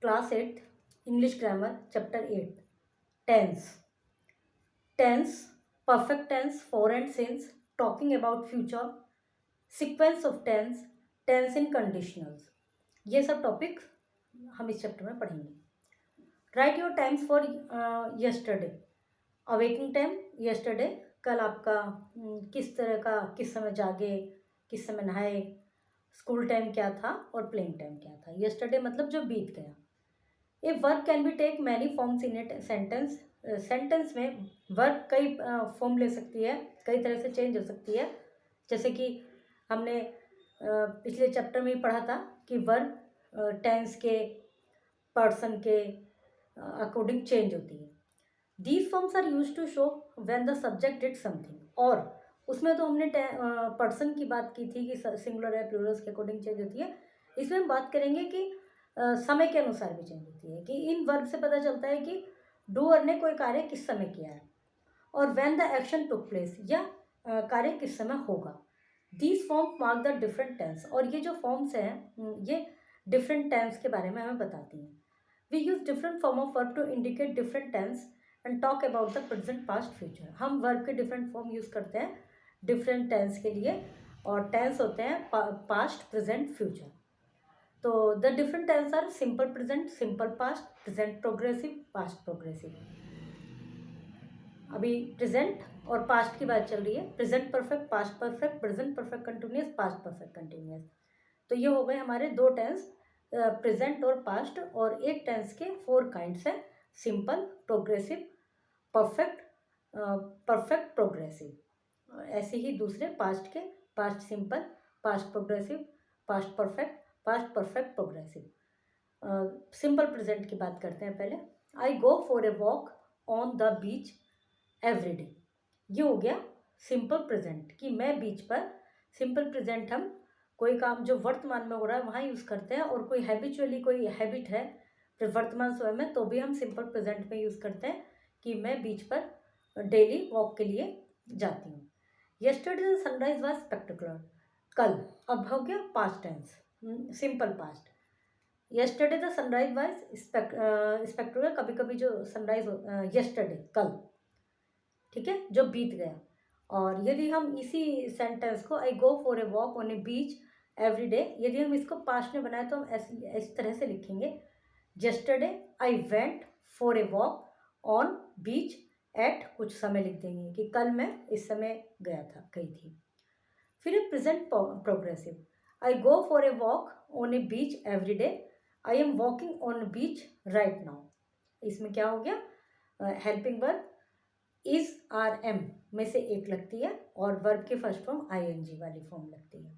Class 8 English grammar chapter 8 tense. Tense, perfect tense, for and since, talking about future, sequence of tense, tense in conditionals. ये सब topic हम इस chapter में पढ़ेंगे. Right your time's for yesterday. Awaking time yesterday, कल आपका किस तरह का, किस समय जागे, किस समय नहाए, स्कूल टाइम क्या था और प्लेइंग टाइम क्या था. यस्टरडे मतलब जो बीत गया. A verb can be take many forms in a sentence. Sentence में वर्ब कई फॉर्म ले सकती है, कई तरह से चेंज हो सकती है. जैसे कि हमने पिछले चैप्टर में ही पढ़ा था कि वर्ब टेंस के, पर्सन के अकॉर्डिंग चेंज होती है. These forms are use to show when the subject did something. और उसमें तो हमने पर्सन की बात की थी कि सिंगुलर है, प्लूरल्स के अकॉर्डिंग चेंज होती है. इसमें हम बात करेंगे कि समय के अनुसार भी चेंज होती है. कि इन वर्ब से पता चलता है कि डूअर ने कोई कार्य किस समय किया है और when the action took place, या कार्य किस समय होगा. These form mark the different tense. और ये जो फॉर्म्स हैं ये डिफरेंट टेंस के बारे में हमें बताती हैं. We use different form of verb to indicate different tense and talk about the present past future. हम वर्ब के डिफरेंट फॉर्म यूज़ करते हैं डिफरेंट टेंस के लिए, और टेंस होते हैं पास्ट, प्रेजेंट, फ्यूचर. तो the different tense are simple present, simple past, present progressive, past progressive. अभी प्रेजेंट और पास्ट की बात चल रही है. Present perfect, past perfect, present perfect continuous, past perfect continuous. तो ये हो गए हमारे दो टेंस, प्रेजेंट और पास्ट. और एक टेंस के 4 काइंड्स हैं: simple, progressive, perfect, perfect progressive. ऐसे ही दूसरे पास्ट के, past simple, past progressive, past perfect, past perfect progressive. Simple present की बात करते हैं पहले. I go for a walk on the beach every day. ये हो गया सिंपल प्रेजेंट कि मैं बीच पर. सिंपल प्रेजेंट हम कोई काम जो वर्तमान में हो रहा है वहाँ यूज़ करते हैं, और कोई हैबिचुअली कोई हैबिट है वर्तमान समय में तो भी हम सिंपल प्रेजेंट में यूज़ करते हैं कि मैं बीच पर डेली वॉक के लिए जाती हूँ. Yesterday the sunrise was spectacular. कल, अब हो गया past tense, simple past. Yesterday the sunrise was spectacular. कभी कभी जो सनराइज यस्टरडे, कल, ठीक है, जो बीत गया. और यदि हम इसी सेंटेंस को I go for a walk on a beach every day, यदि हम इसको पास्ट में बनाए तो हम इस तरह से लिखेंगे: yesterday I went for a walk on beach at, कुछ समय लिख देंगे कि कल मैं इस समय गया था, गई थी. फिर present progressive. I go for a walk on a beach every day. I am walking on beach right now. इसमें क्या हो गया? Helping verb is are am में से एक लगती है और वर्ब की फर्स्ट फॉर्म आईएनजी वाली फॉर्म लगती है.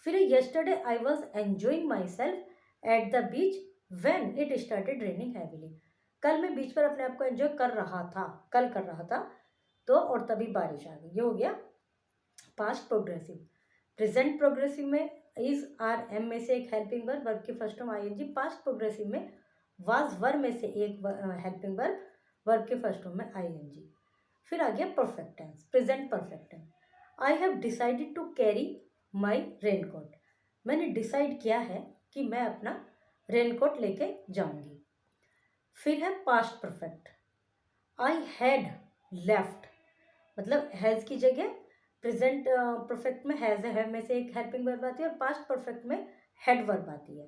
फिर yesterday I was enjoying myself at the beach when it started raining heavily. कल मैं बीच पर अपने आप को एंजॉय कर रहा था, कल कर रहा था तो, और तभी बारिश आ गई. ये हो गया पास्ट प्रोग्रेसिव. प्रेजेंट प्रोग्रेसिव में इज आर एम में से एक हेल्पिंग वर्ब, वर्ब की first form ING. Past progressive में वाज वर्ब में से एक हेल्पिंग वर्ब, वर्ब के फर्स्ट फॉर्म में आईएनजी. फिर आ गया perfect tense, present perfect tense. I have decided to carry my raincoat. मैंने डिसाइड किया है कि मैं अपना रेनकोट लेके जाऊंगी. फिर है past perfect. I had left, मतलब हैज़ की जगह प्रेजेंट परफेक्ट में हैज़ है में से एक हेल्पिंग वर्ब आती है और पास्ट परफेक्ट में हैड वर्ब आती है.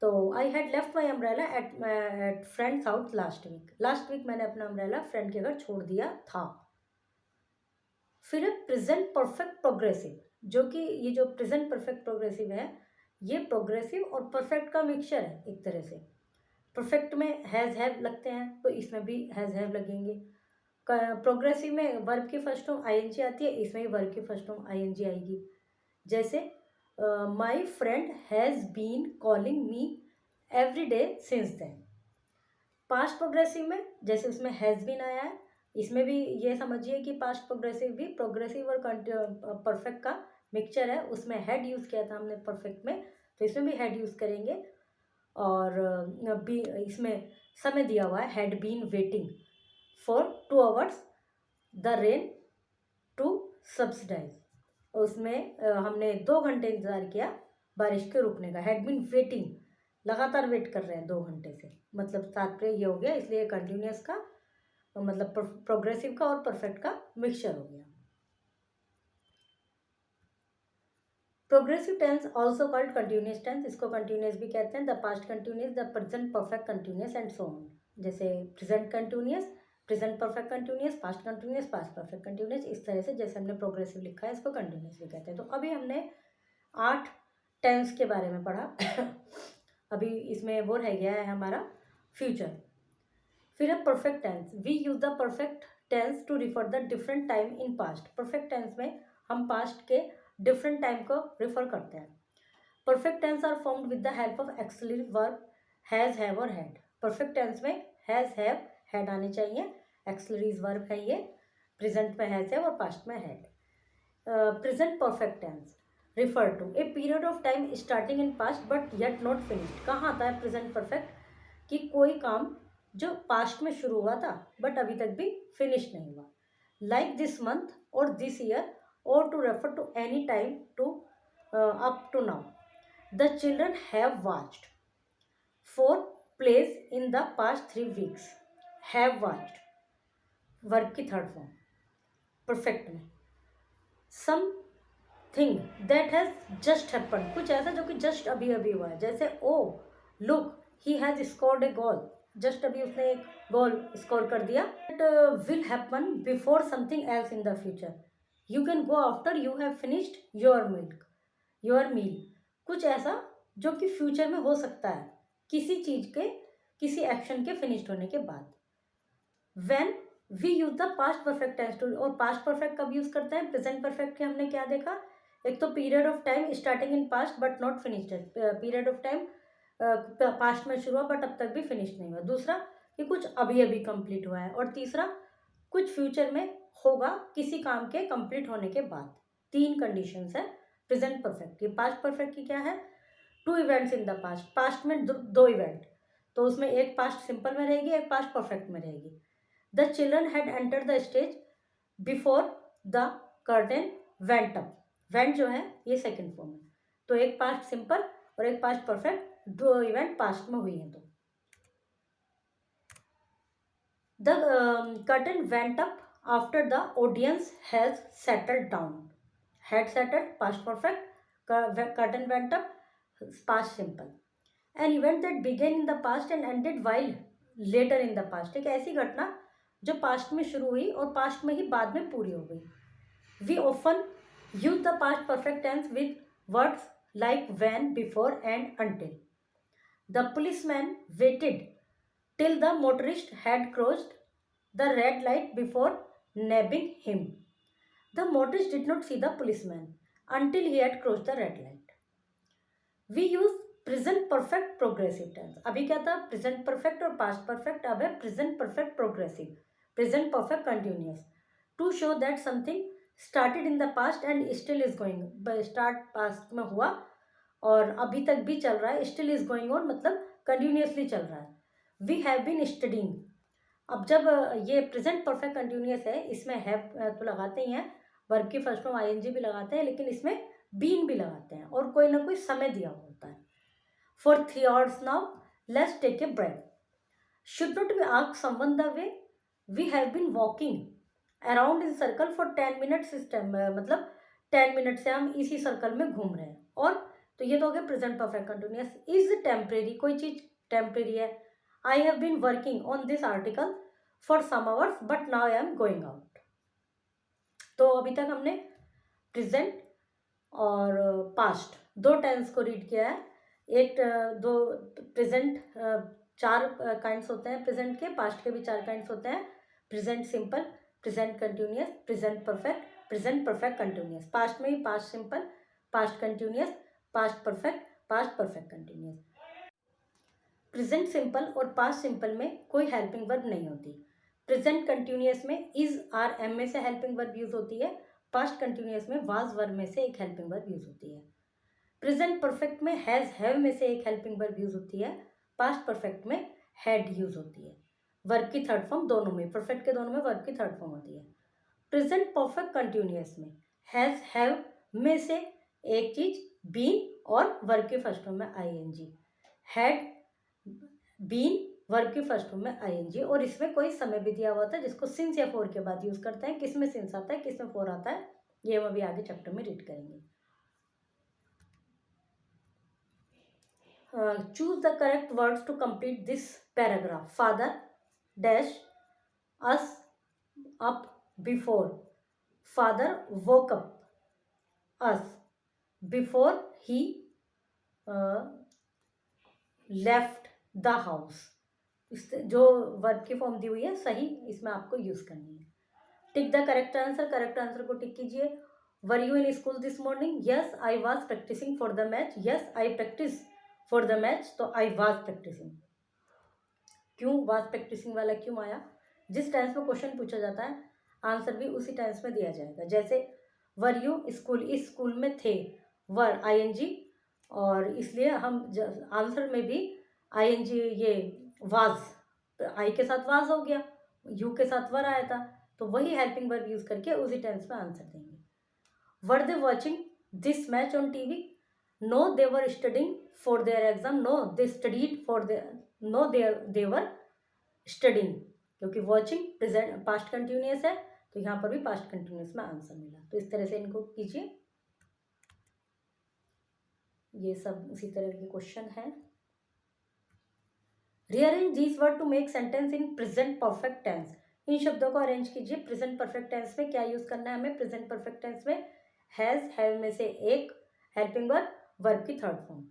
तो I had left my umbrella at friend's house last week. Last week मैंने अपना अम्ब्रेला फ्रेंड के घर छोड़ दिया था. फिर है प्रेजेंट परफेक्ट प्रोग्रेसिव, जो कि ये जो प्रेजेंट परफेक्ट प्रोग्रेसिव है ये प्रोग्रेसिव और परफेक्ट का मिक्सचर है एक तरह से. परफेक्ट में हैज़ हैव लगते हैं तो इसमें भी हैज़ हैव लगेंगे. प्रोग्रेसिव में वर्ब की फर्स्ट फॉर्म आईएनजी आती है, इसमें भी वर्ब की फर्स्ट फॉर्म आईएनजी आएगी. जैसे my friend has been calling me every day since then. Past progressive में जैसे उसमें हैज़ बीन आया है, इसमें भी ये समझिए कि पास्ट प्रोग्रेसिव भी प्रोग्रेसिव और परफेक्ट का मिक्सचर है. उसमें हैड यूज़ किया था हमने परफेक्ट में, तो इसमें भी हैड यूज़ करेंगे. और भी इसमें समय दिया हुआ है, had been waiting for 2 hours the rain to subsidize. उसमें हमने 2 घंटे इंतज़ार किया बारिश के रुकने का. हैड बीन वेटिंग लगातार वेट कर रहे हैं 2 घंटे से, मतलब तात्पर्य ये हो गया, इसलिए कंटिन्यूस का मतलब प्रोग्रेसिव का और परफेक्ट का मिक्सचर हो गया। Progressive tense also called continuous tense, इसको कंटिन्यूस भी कहते हैं। The past continuous, the present perfect continuous and so on. जैसे present continuous, present perfect continuous, past continuous, past perfect continuous, इस तरह से जैसे हमने प्रोग्रेसिव लिखा है इसको कंटिन्यूस भी कहते हैं। तो अभी हमने 8 टेंस के बारे में पढ़ा। अभी इसमें वो रह गया है हमारा फ्यूचर। फिर है perfect tense. We use the perfect tense to refer the different time in past. Perfect tense में हम पास्ट के डिफरेंट टाइम को रिफर करते हैं। Perfect tense are formed with the help of auxiliary verb has, have और had. Perfect tense में has, have, had आने चाहिए। एक्सिलरीज वर्ब है ये, प्रेजेंट में हैज, हैव और पास्ट में had. Present perfect tense refer to a period of time starting in past but yet not finished. कहाँ आता है प्रेजेंट परफेक्ट? कि कोई काम जो पास्ट में शुरू हुआ था बट अभी तक भी फिनिश नहीं हुआ। लाइक दिस मंथ और दिस ईयर, और to refer to any time to up to now. The children have watched 4 plays in the past 3 weeks. Have watched verb की थर्ड फॉर्म परफेक्ट में। Something that has just happen, कुछ ऐसा जो कि just अभी अभी हुआ है। जैसे oh look he has scored a goal, just अभी उसने एक गोल स्कोर कर दिया। It will happen before something else in the future. You can go after you have finished your meal, कुछ ऐसा जो कि फ्यूचर में हो सकता है किसी चीज के, किसी एक्शन के फिनिश्ड होने के बाद। When we use the past perfect tense to, और पास्ट परफेक्ट कब यूज करते हैं? प्रेजेंट परफेक्ट के हमने क्या देखा? एक तो period of time starting in past but not finished, period of time past में शुरू हुआ बट अब तक भी फिनिश नहीं हुआ। दूसरा कि कुछ अभी अभी कंप्लीट हुआ है। और तीसरा कुछ फ्यूचर में होगा किसी काम के कंप्लीट होने के बाद। 3 कंडीशंस है प्रेजेंट परफेक्ट की। पास्ट परफेक्ट की क्या है? 2 events in the past, past में 2 इवेंट, तो उसमें एक पास्ट सिंपल में रहेगी, एक पास्ट परफेक्ट में रहेगी। The children had entered the stage before the curtain went up. Went जो है ये सेकेंड फॉर्म है, तो एक पास्ट सिंपल और एक पास्ट परफेक्ट, 2 इवेंट पास्ट में हुई हैं। तो the curtain went up after the audience has settled down. Had settled past perfect, curtain went up past simple. An event that began in the past and ended while later in the past, एक ऐसी घटना जो past में शुरू हुई और past में ही बाद में पूरी हो गई। We often use the past perfect tense with words like when, before and until. The policeman waited till the motorist had crossed the red light before nabbing him. The motorist did not see the policeman until he had crossed the red light. We use present perfect progressive tense. अभी क्या था? present perfect और past perfect, अब है present perfect progressive, present perfect continuous, to show that something started in the past and still is going, start past में हुआ और अभी तक भी चल रहा है, still is going on मतलब continuously चल रहा है। वी हैव बीन स्टडिंग, अब जब ये प्रेजेंट परफेक्ट कंटिन्यूस है इसमें हैव तो लगाते ही हैं, वर्ब की फर्स्ट फॉर्म आईएनजी भी लगाते हैं, लेकिन इसमें बीन भी लगाते हैं और कोई ना कोई समय दिया होता है। For 3 hours now let's take a break. Should not be ask someone the way, we have been walking around in circle for 10 minutes, मतलब 10 मिनट से हम इसी सर्कल में घूम रहे हैं। और तो ये तो हो गया present perfect continuous. Is temporary, कोई चीज टेम्परेरी है। I have been working on this article for some hours but now I am going out. तो अभी तक हमने प्रेजेंट और पास्ट 2 टेंस को रीड किया है। एक 2 प्रेजेंट 4 काइंड्स होते हैं प्रेजेंट के, पास्ट के भी 4 काइंड्स होते हैं। Present simple, present continuous, present perfect, present perfect continuous. Past में ही past simple, past continuous, past perfect, past perfect continuous. Present simple और पास्ट सिंपल में कोई हेल्पिंग वर्ब नहीं होती। प्रेजेंट कंटिन्यूस में इज, आर, एम में से हेल्पिंग वर्ब यूज होती है। पास्ट कंटिन्यूस में वाज वर्ब में से एक हेल्पिंग वर्ब यूज होती है। प्रेजेंट परफेक्ट में हैज, हैव में से एक हेल्पिंग वर्ब यूज होती है। पास्ट परफेक्ट में हैड यूज होती है। वर्ब की थर्ड फॉर्म दोनों में, परफेक्ट के दोनों में वर्ब की थर्ड फॉर्म होती है। प्रेजेंट परफेक्ट कंटिन्यूस में हैज, हैव में से एक चीज बीन और वर्ब की फर्स्ट फॉर्म में आईएनजी। हैड बीन वर्ब की फर्स्ट फॉर्म में आईएनजी, और इसमें कोई समय भी दिया हुआ था जिसको सिंस या फॉर के बाद यूज करते हैं। किस में सिंस आता है, किस में फॉर आता है, ये हम अभी आगे चैप्टर में रीड करेंगे। Choose the correct words to complete this paragraph. Father dash us up before, father woke up us before he left the house। इस जो वर्ब की फॉर्म दी हुई है सही, इसमें आपको यूज करनी है। Tick the correct answer, correct answer को टिक कीजिए। Were you in school this morning, yes I was practising for the match, yes I practice for the match, तो आई वॉज प्रैक्टिसिंग। क्यों वॉज प्रैक्टिसिंग वाला क्यों आया? जिस tense में question पूछा जाता है आंसर भी उसी टेंस में दिया जाएगा। जैसे वर यू स्कूल, इस स्कूल में थे, वर आईएनजी, और इसलिए हम आंसर में भी आईएनजी ये वाज, आई के साथ वाज हो गया, यू के साथ वर आया था, तो वही हेल्पिंग वर्ब यूज करके उसी टेंस में आंसर देंगे। Were they watching this match on TV, no they were studying for their exam, no they studied for their, no they were studying, क्योंकि वॉचिंग प्रेजेंट पास्ट कंटिन्यूअस है तो यहाँ पर भी पास्ट कंटिन्यूअस में answer मिला। तो इस तरह से इनको कीजिए। ये सब उसी तरह के क्वेश्चन हैं। Rearrange this word to make sentence in present perfect tense. इन शब्दों को अरेंज कीजिए। प्रेजेंट परफेक्ट टेंस में क्या यूज करना है हमें? प्रेजेंट परफेक्ट टेंस में हैज, हैव में से एक हेल्पिंग वर्ब, वर्ब की third form.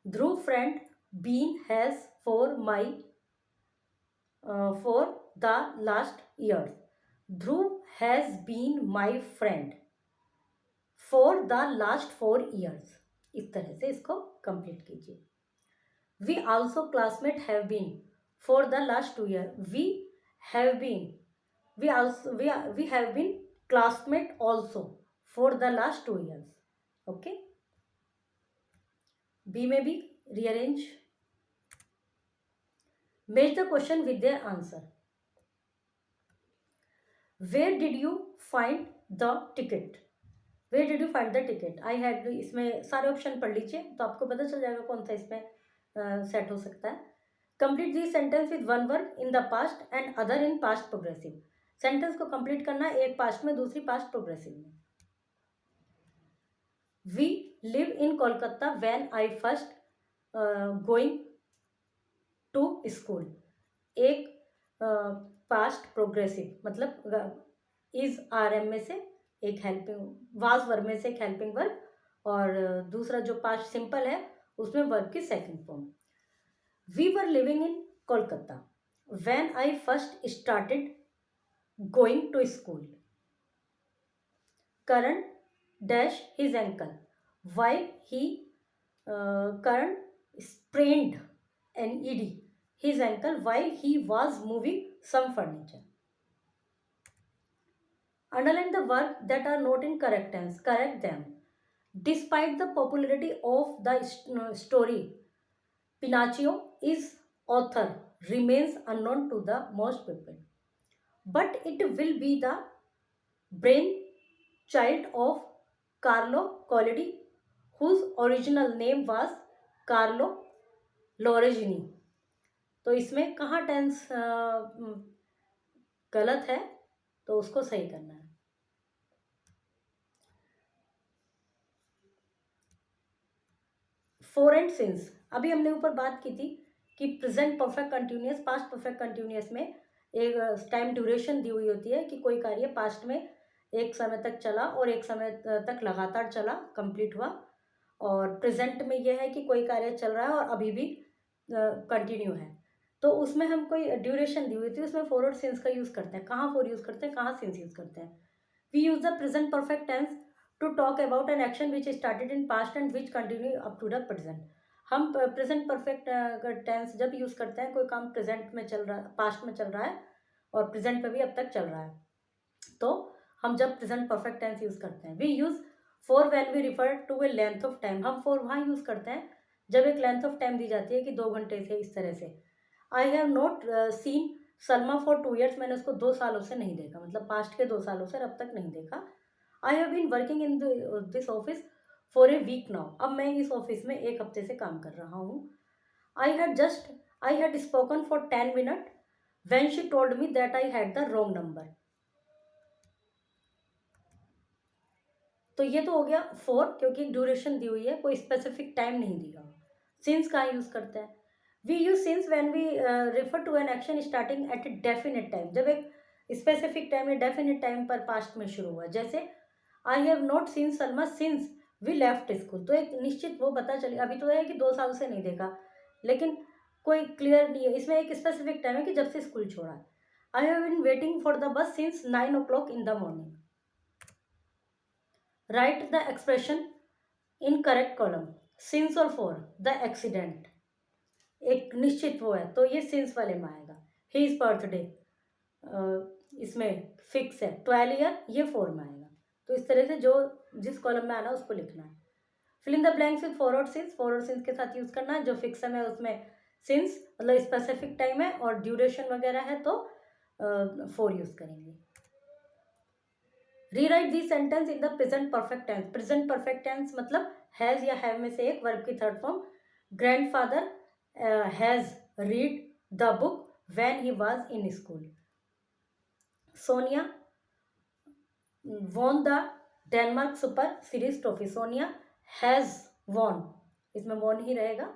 Dhruv friend been has for my for the last years, Dhruv has been my friend for the last 4 years। इस तरह से इसको कंप्लीट कीजिए। We also classmate have been for the last 2 years, we have been, we have been classmate also for the last 2 years। okay, B में भी rearrange, match the question with their answer। Where did you find the ticket? Where did you find the ticket? I had, इसमें सारे option पढ़ लीजिए तो आपको पता चल जाएगा कौन सा इसमें सेट हो सकता है। Complete this sentence with one verb in the past and other in past progressive. Sentence को कंप्लीट करना है, एक पास्ट में दूसरी पास्ट प्रोग्रेसिव में। We live in Kolkata when I first going to school, एक पास्ट प्रोग्रेसिव मतलब इज आर एम में से एक हेल्पिंग, वाज वर्ब में से एक हेल्पिंग वर्ब, और दूसरा जो पास्ट सिंपल है उसमें वर्ब की second form. We were living in Kolkata when I first started going to school. Karan dash his ankle while he, Karan sprained an ed his ankle while he was moving some furniture। Underline the words that are not in correct tense, correct them। Despite the popularity of the story, Pinocchio is author remains unknown to the most people, but it will be the brainchild of Carlo Collodi, whose original name was Carlo Lorenzini। तो इसमें कहाँ tense गलत है तो उसको सही करना है। फोर एंड सिंस, अभी हमने ऊपर बात की थी कि present perfect continuous, past perfect continuous में एक टाइम ड्यूरेशन दी हुई होती है कि कोई कार्य पास्ट में एक समय तक चला और एक समय तक लगातार चला, कंप्लीट हुआ, और प्रेजेंट में यह है कि कोई कार्य चल रहा है और अभी भी कंटिन्यू है। तो उसमें हम कोई ड्यूरेशन दी हुई थी, उसमें फोर और सिंस का यूज़ करते हैं। कहाँ फोर यूज़ करते हैं, कहाँ सिंस यूज़ करते हैं? We use the present perfect tense to talk about an action which started in past and which continue up to the present. हम प्रेजेंट परफेक्ट टेंस जब यूज़ करते हैं, कोई काम प्रेजेंट में चल रहा है, पास्ट में चल रहा है और प्रेजेंट में भी अब तक चल रहा है, तो हम जब प्रेजेंट परफेक्ट टेंस यूज़ करते हैं। We use for when we refer to a length of time. हम फॉर वहाँ यूज़ करते हैं जब एक लेंथ ऑफ टाइम दी जाती है कि 2 घंटे से, इस तरह से। आई have not seen Salma for 2 years, मैंने उसको 2 सालों से नहीं देखा, मतलब पास्ट के 2 सालों से अब तक नहीं देखा। I have been working in this office for a week now, अब मैं इस ऑफिस में 1 हफ्ते से काम कर रहा हूँ। I had spoken for 10 minutes when she told me that I had the wrong number. तो ये तो हो गया फॉर, क्योंकि ड्यूरेशन दी हुई है, कोई स्पेसिफिक टाइम नहीं दिया। सिंस कहाँ यूज़ करते हैं? We use since when we refer to an action starting at a definite time, जब एक स्पेसिफिक टाइम या डेफिनेट टाइम पर पास्ट में शुरू हुआ। जैसे I have not seen Salma since we left school, तो एक निश्चित वो पता चली, अभी तो है कि 2 साल से नहीं देखा, लेकिन कोई क्लियर नहीं है, इसमें एक स्पेसिफिक टाइम है कि जब से स्कूल छोड़ा। I have been waiting for the bus since 9 o'clock in the morning. Write the expression in correct column, since और फॉर द एक्सीडेंट, एक निश्चित वो है तो ये सिंस वाले में आएगा। हिज बर्थडे, इसमें फिक्स है। 12 ईयर, ये फॉर में आएगा। तो इस तरह से जो जिस कॉलम में आना उसको लिखना है। Fill in the blanks with for और सिंस के साथ यूज करना है। जो फिक्स है उसमें सिंस मतलब स्पेसिफिक टाइम है, और ड्यूरेशन वगैरह है तो फॉर यूज करेंगे। Rewrite the sentence in the present perfect tense. Present perfect tense मतलब हैज या हैव में से एक, वर्ब की third form. Grandfather has read the book when he was in school. Sonia won the Denmark super series trophy. Sonia has won, इसमें won ही रहेगा।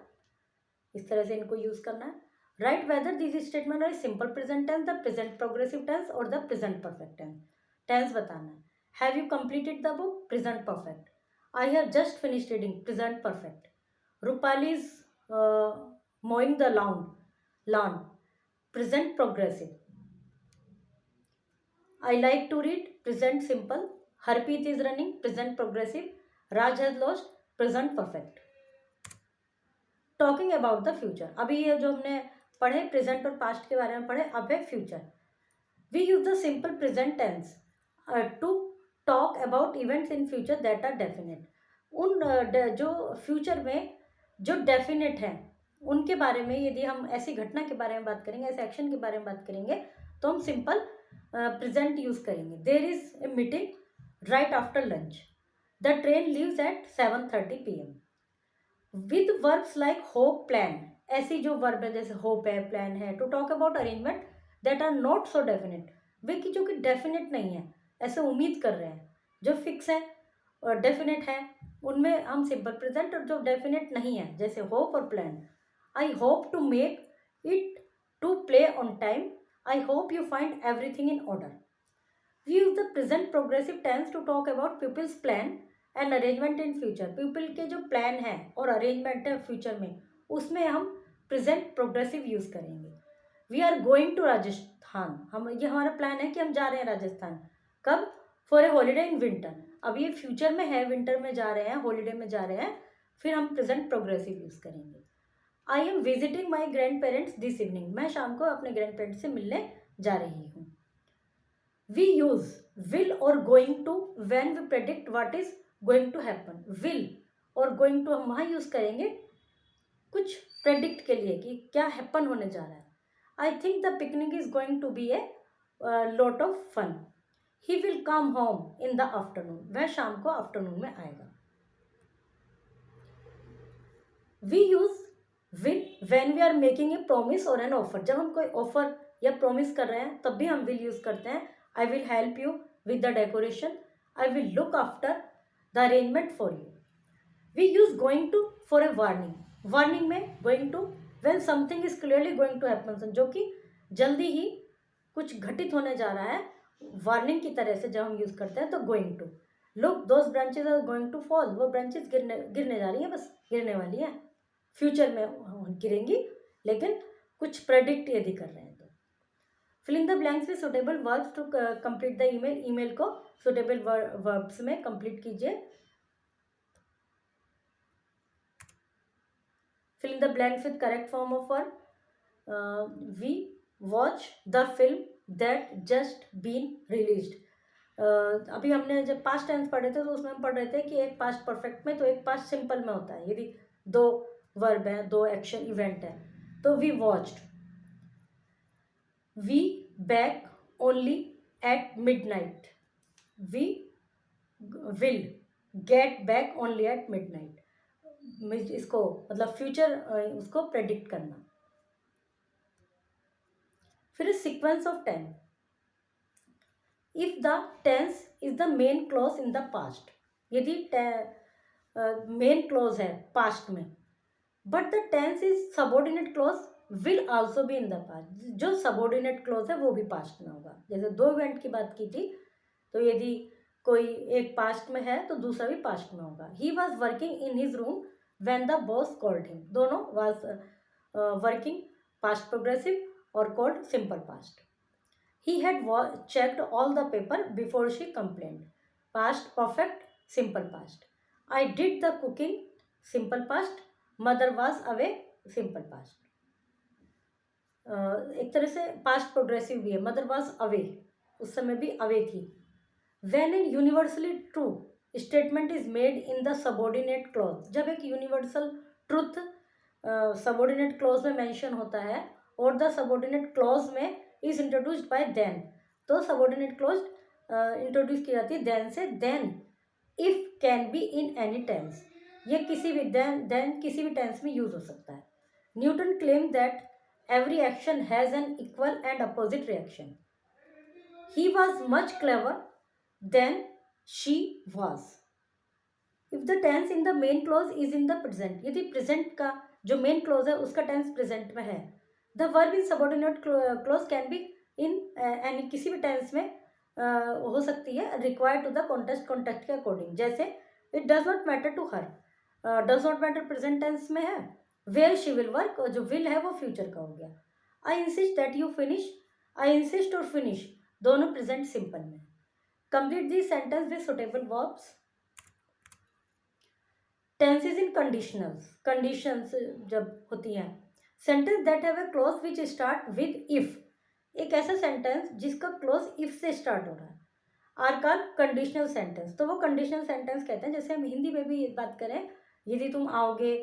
इस तरह से इनको यूज करना है। Write whether this statement are simple present tense, the present progressive tense और the present perfect tense. Tense बताना है। Have you completed the book, present perfect. I have just finished reading, present perfect. Rupali is mowing the lawn, present progressive. I like to read, present simple. Harpreet is running, present progressive. Raj has lost, present perfect. Talking about the future. अभी ये जो हमने पढ़े present और past के बारे में पढ़े, अब है future. We use the simple present tense to talk about events in future that are definite. उन जो फ्यूचर में जो डेफिनेट हैं उनके बारे में, यदि हम ऐसी घटना के बारे में बात करेंगे, ऐसे एक्शन के बारे में बात करेंगे, तो हम सिंपल प्रेजेंट यूज करेंगे। There is a meeting right after lunch, the train leaves at 7:30 PM। With verbs like hope, plan, ऐसी जो वर्ब है जैसे होप है, प्लान है, to talk about arrangement that are not so definite, वे की जो कि डेफिनेट नहीं है, ऐसे उम्मीद कर रहे हैं। जो फिक्स है और डेफिनेट है उनमें हम सिंपल प्रेजेंट, और जो डेफिनेट नहीं है जैसे होप और plan, I hope to make it to play on time, I hope you find everything in order. We use the present progressive tense to talk about pupil's plan and arrangement in future. Pupil के जो plan है और arrangement है future में, उसमें हम present progressive use करेंगे। We are going to Rajasthan, हम ये हमारा plan है कि हम जा रहे हैं राजस्थान। कब? For a holiday in winter। अब ये future में है, winter में जा रहे हैं, holiday में जा रहे हैं, फिर हम present progressive use करेंगे। I am visiting my grand parents this evening, मैं शाम को अपने ग्रैंड पेरेंट्स से मिलने जा रही हूँ। वी यूज विल और going to when we predict what is going to happen. Will और गोइंग टू हम वहाँ यूज करेंगे कुछ प्रेडिक्ट के लिए कि क्या हैपन होने जा रहा है। I think the picnic is going to be a lot of fun. He will come home in the afternoon, वह शाम को आफ्टरनून में आएगा। We use will when we are making a promise और एन ऑफर, जब हम कोई offer या प्रॉमिस कर रहे हैं तब भी हम विल यूज करते हैं। I will help you with the decoration, I will look after the arrangement for you. We use going to for a warning, warning में going to when something is clearly going to happen, जो कि जल्दी ही कुछ घटित होने जा रहा है, वार्निंग की तरह से जब हम यूज करते हैं तो going to. Look those branches are going to fall, वो ब्रांचेज गिरने जा रही है, बस गिरने वाली है, फ्यूचर में गिरेंगी, लेकिन कुछ प्रेडिक्ट यदि कर रहे हैं तो। Filling the blanks with suitable verbs to complete the email, email को सुटेबल वर्ब्स में कंप्लीट कीजिए। Filling the blanks with correct form of verb. We watch the film that just been released. अभी हमने जब पास्ट टेंस पढ़े थे तो उसमें हम पढ़ रहे थे कि एक पास्ट परफेक्ट में तो एक पास्ट सिंपल में होता है, यदि दो वर्ब है, दो एक्शन इवेंट है, तो we watched. We back only at midnight, we will get back only at midnight. इसको मतलब फ्यूचर उसको प्रेडिक्ट करना। फिर sequence of tense. If the tense is the main clause in the past, यदि main clause है past में, but the tense is subordinate clause will also be in the past, जो subordinate clause है वो भी past में होगा। जैसे दो इवेंट की बात की थी, तो यदि कोई एक पास्ट में है तो दूसरा भी पास्ट में होगा। He was working in his room when the boss called him, दोनों वॉज वर्किंग पास्ट प्रोग्रेसिव और called simple past. He had checked all the paper before she complained. Past perfect, simple past. I did the cooking, simple past. Mother was away, simple past. एक तरह से past progressive भी है। Mother was away, उस समय भी away थी। When an universally true statement is made in the subordinate clause, जब एक यूनिवर्सल ट्रूथ सबऑर्डिनेट क्लॉज में मेंशन होता है और द सबऑर्डिनेट क्लॉज में इज इंट्रोड्यूस्ड बाय देन, तो सबऑर्डिनेट क्लॉज इंट्रोड्यूस की जाती है देन से। Then if can be in any tense, ये किसी भी देन किसी भी टेंस में यूज हो सकता है। Newton claim that every action has an equal and opposite reaction. He was much clever than she was. If the tense in the main clause is in the present, यदि present का जो main clause है उसका tense present में है, the verb in subordinate clause can be in any, किसी भी tense में हो सकती है, रिक्वायर्ड टू द कॉन्टेक्स्ट के अकॉर्डिंग। जैसे it does not matter to her, does not matter present tense में है। वेयर शी विल वर्क, जो विल है वो फ्यूचर का हो गया। I insist that you finish, I insist और फिनिश दोनों प्रेजेंट सिंपल में। Complete this sentence with suitable verbs. Tenses in conditionals, conditions जब होती हैं। Sentence that have a clause which start with if, एक ऐसा सेंटेंस जिसका क्लॉज इफ से स्टार्ट हो रहा है, आर कॉल्ड कंडीशनल सेंटेंस। तो वो कंडीशनल सेंटेंस कहते हैं। जैसे हम हिंदी में भी बात करें, यदि तुम आओगे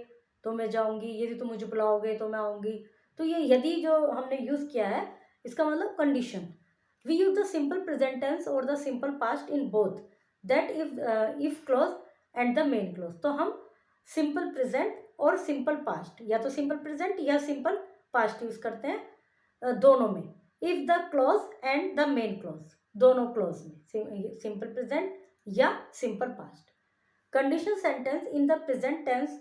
तो मैं जाऊंगी, यदि तुम मुझे बुलाओगे तो मैं आऊंगी, तो ये यदि जो हमने यूज किया है इसका मतलब condition. We use the simple present tense और the simple past in both, that if clause and the main clause. तो हम सिंपल प्रेजेंट और सिंपल पास्ट, या तो सिंपल प्रेजेंट या सिंपल पास्ट यूज करते हैं दोनों में। If the clause and the main clause, दोनों क्लॉज में, सिंपल प्रेजेंट या simple past. Conditional sentence in the present tense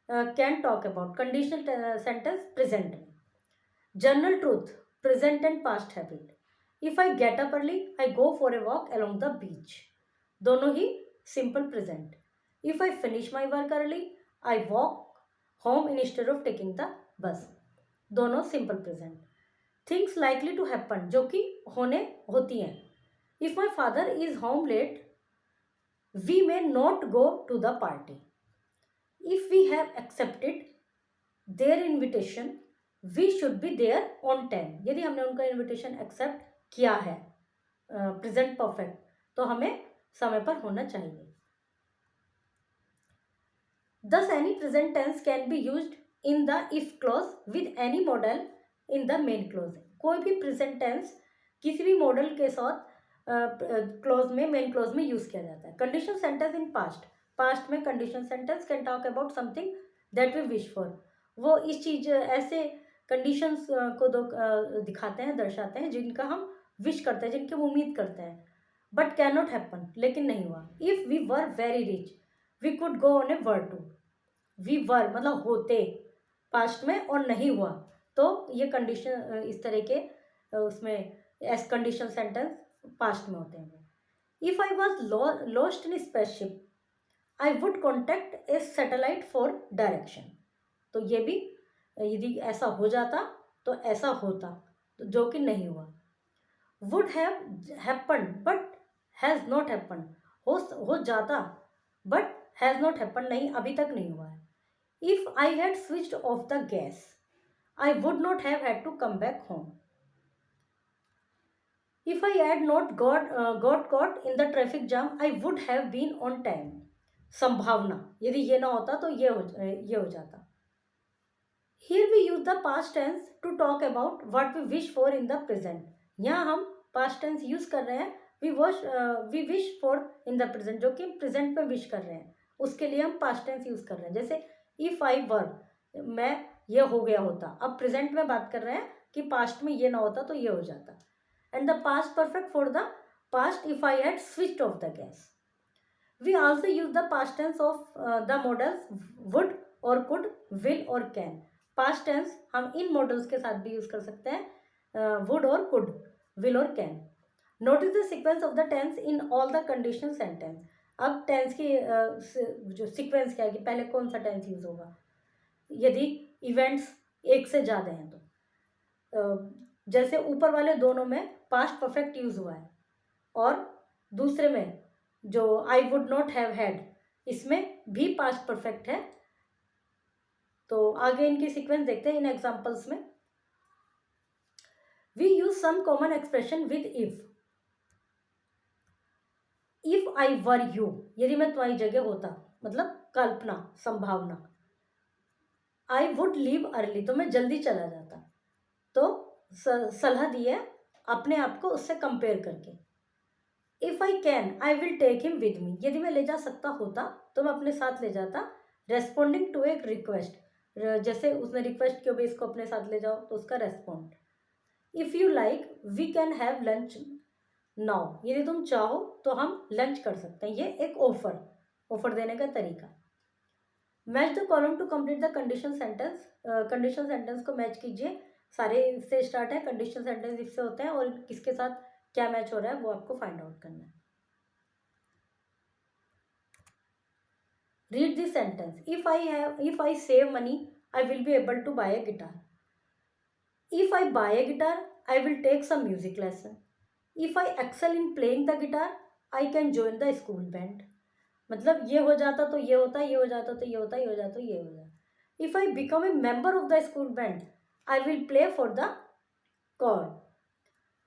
can talk about, conditional sentence present में। General truth, present and past habit. If I get up early I go for a walk along the beach, दोनों ही simple present. If I finish my work early I walk home instead of taking the bus, दोनों simple present. Things likely to happen, जो कि होती हैं। If my father is home late we may not go to the party. If we have accepted their invitation we should be there on 10, यदि हमने उनका invitation accept किया है, present perfect, तो हमें समय पर होना चाहिए। Thus any present tense can be used in the if clause with any model in the main clause. कोई भी present tense किसी भी मॉडल के साथ क्लॉज में, मेन क्लॉज में यूज किया जाता है। Conditional sentence in past, past में conditional sentence can talk about something that we wish for, वो इस चीज ऐसे कंडीशंस को दिखाते हैं, दर्शाते हैं जिनका हम विश करते हैं, जिनकी हम उम्मीद करते हैं, बट कैन नॉट हैपन, लेकिन नहीं हुआ। If we were very rich we could go on a world tour. We were मतलब होते पास्ट में और नहीं हुआ, तो ये कंडीशन इस तरह के उसमें एस कंडीशनल सेंटेंस पास्ट में होते हैं। If I was lost in spaceship I would contact A satellite for direction, तो ये भी यदि ऐसा हो जाता तो ऐसा होता, तो जो कि नहीं हुआ। Would have happen but has not happen, हो जाता बट हैज़ नॉट हैपन, नहीं अभी तक नहीं हुआ है। If I had switched off the gas, I would not have had to come back home. If I had not got caught in the traffic jam, I would have been on time. संभावना, यदि ये ना होता तो ये हो जाता। Here we use the past tense to talk about what we wish for in the present. यहाँ हम past tense use कर रहे हैं, we wish for in the present, जो कि present में wish कर रहे हैं, उसके लिए हम past tense use कर रहे हैं। जैसे इफ आई वर, मैं ये हो गया होता। अब प्रेजेंट में बात कर रहे हैं कि पास्ट में ये ना होता तो ये हो जाता। And the past perfect for the past if I had switched off the gas. We also use the past tense of the modals would और कुड, विल और कैन। पास्ट टेंस हम इन मॉडल्स के साथ भी यूज कर सकते हैं, वुड और कुड, विल और can. Notice the sequence of the tense in all the conditional sentence. अब टेंस की जो सीक्वेंस क्या है कि पहले कौन सा टेंस यूज होगा यदि इवेंट्स एक से ज़्यादा हैं तो जैसे ऊपर वाले दोनों में पास्ट परफेक्ट यूज हुआ है और दूसरे में जो I would not have had इसमें भी पास्ट परफेक्ट है। तो आगे इनकी सीक्वेंस देखते हैं इन एग्जांपल्स में। We use some common expression with if I were you, यदि मैं तुम्हारी जगह होता, मतलब कल्पना, संभावना। आई वुड लीव अर्ली, तो मैं जल्दी चला जाता। तो सलाह दी है अपने आप को उससे कंपेयर करके। If I can I will take him with me, यदि मैं ले जा सकता होता तो मैं अपने साथ ले जाता। रेस्पॉन्डिंग टू एक रिक्वेस्ट, जैसे उसने रिक्वेस्ट किया भाई इसको अपने साथ ले जाओ तो उसका respond. If you like we can have lunch now, यदि तुम चाहो तो हम लंच कर सकते हैं। ये एक ऑफर देने का तरीका। Match the column to complete the condition sentence, condition sentence को मैच कीजिए। सारे इससे स्टार्ट है, कंडीशन सेंटेंस इससे होते हैं और किसके साथ क्या मैच हो रहा है वो आपको फाइंड आउट करना है। Read this sentence. If I save money I will be able to buy a guitar. If I buy a guitar I will take some music lesson. If I excel in playing the guitar I can join the school band. मतलब ये हो जाता तो ये होता, ये हो जाता तो ये होता, ये हो जाता तो ये हो जाता। If I become a member of the school band I will play for the choir,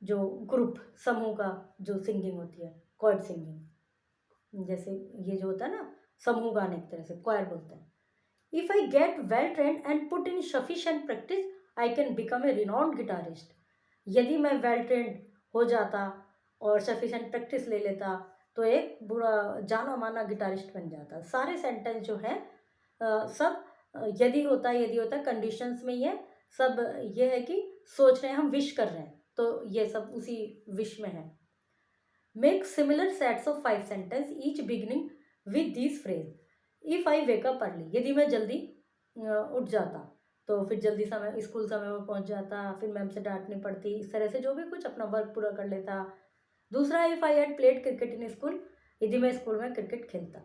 जो ग्रुप समूह का जो सिंगिंग होती है, कॉर्ड सिंगिंग, जैसे ये जो होता है ना समूह गाने एक तरह से क्वायर बोलते हैं। If I get well trained and put in sufficient practice I can become a renowned guitarist. यदि मैं वेल ट्रेंड हो जाता और सफिशिएंट प्रैक्टिस ले लेता तो एक बुरा जाना माना गिटारिस्ट बन जाता। सारे सेंटेंस जो है सब यदि होता है कंडीशंस में, ये सब ये है कि सोच रहे हैं, हम विश कर रहे हैं तो ये सब उसी विश में है। Make similar sets of 5 sentence each beginning with this phrase. If I wake up early, यदि मैं जल्दी उठ जाता तो फिर जल्दी समय स्कूल समय में पहुंच जाता, फिर मैम से डांट नहीं पड़ती, इस तरह से जो भी कुछ अपना वर्क पूरा कर लेता। दूसरा, if I had played cricket in school, यदि मैं स्कूल में क्रिकेट खेलता।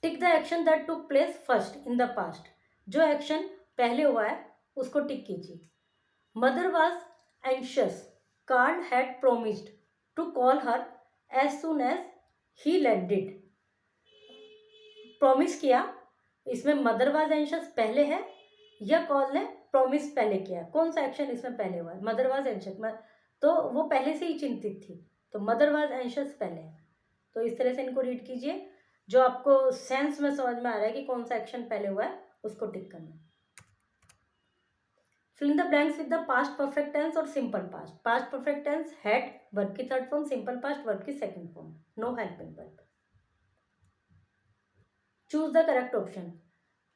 Tick the action that took place first in the past, जो एक्शन पहले हुआ है उसको टिक कीजिए। Mother was anxious, Carl had promised to call her as soon as he landed. Promise किया, इसमें मदर वॉज एंशियस पहले है या कॉल ने प्रॉमिस पहले किया, कौन सा एक्शन इसमें पहले हुआ है? मदर वॉज एंशियस, तो वो पहले से ही चिंतित थी, तो मदर वॉज एंशियस पहले है। तो इस तरह से इनको रीड कीजिए, जो आपको सेंस में समझ में आ रहा है कि कौन सा एक्शन पहले हुआ है उसको टिक करना। Fill in the blanks with the past perfect tense और simple past. Past perfect tense had verb की third form, simple past verb की second form, no helping verb. Choose the correct option.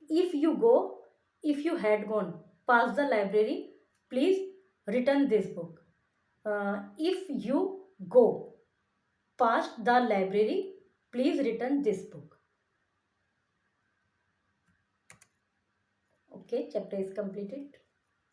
If you go, if you had gone, pass the library, please return this book. If you go, past the library, please return this book. Okay, chapter is completed.